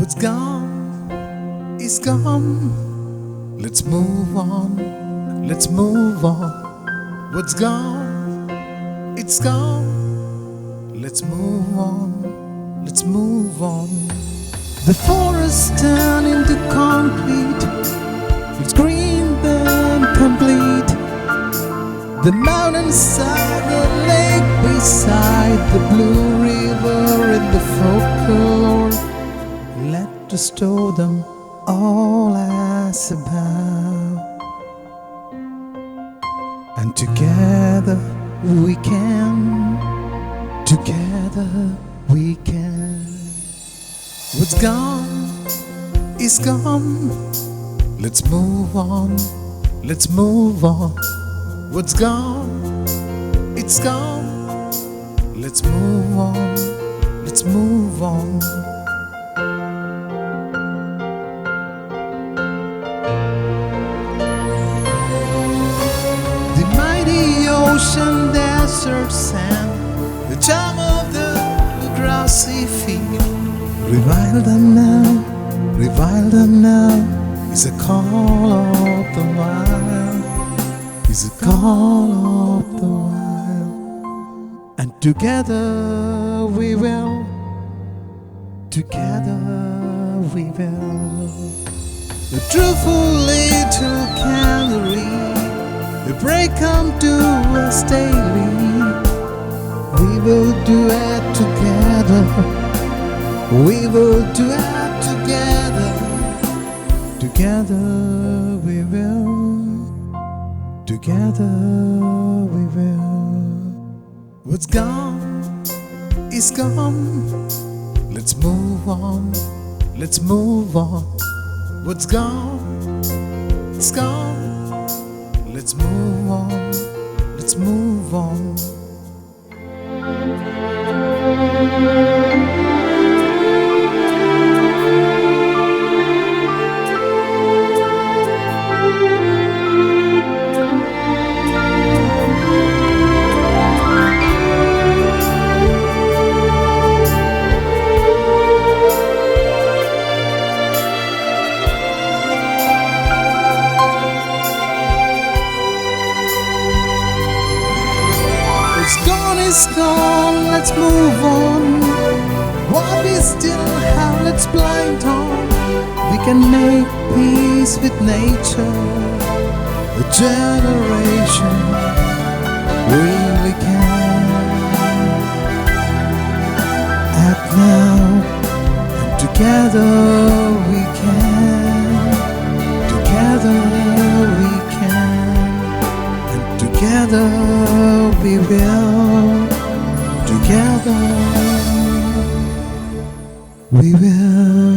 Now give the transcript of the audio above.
What's gone is gone. Let's move on, let's move on. What's gone, it's gone. Let's move on, let's move on. The forest turned into concrete, it's green then complete. The mountainside, the lake beside, the blue river in the folklore. Let us store them all as above, and together we can, together we can. What's gone is gone. Let's move on, let's move on. What's gone, it's gone. Let's move on, let's move on. The mighty ocean, desert sand, the charm of the grassy field. Rewild them now, rewild them now, is a call of the wild, is a call of the wild. And together we will, together we will. The truthful little canary, the break come to us daily. We will duet together, we will duet together. Together we will, together we will. What's gone is gone. Let's move on, let's move on. What's gone, it's gone. Let's move on, let's move on. It's gone, let's move on. What we still have, let's blind on. We can make peace with nature, a generation really can. Act now, and together we can. Together we can, and together we will. Together we will.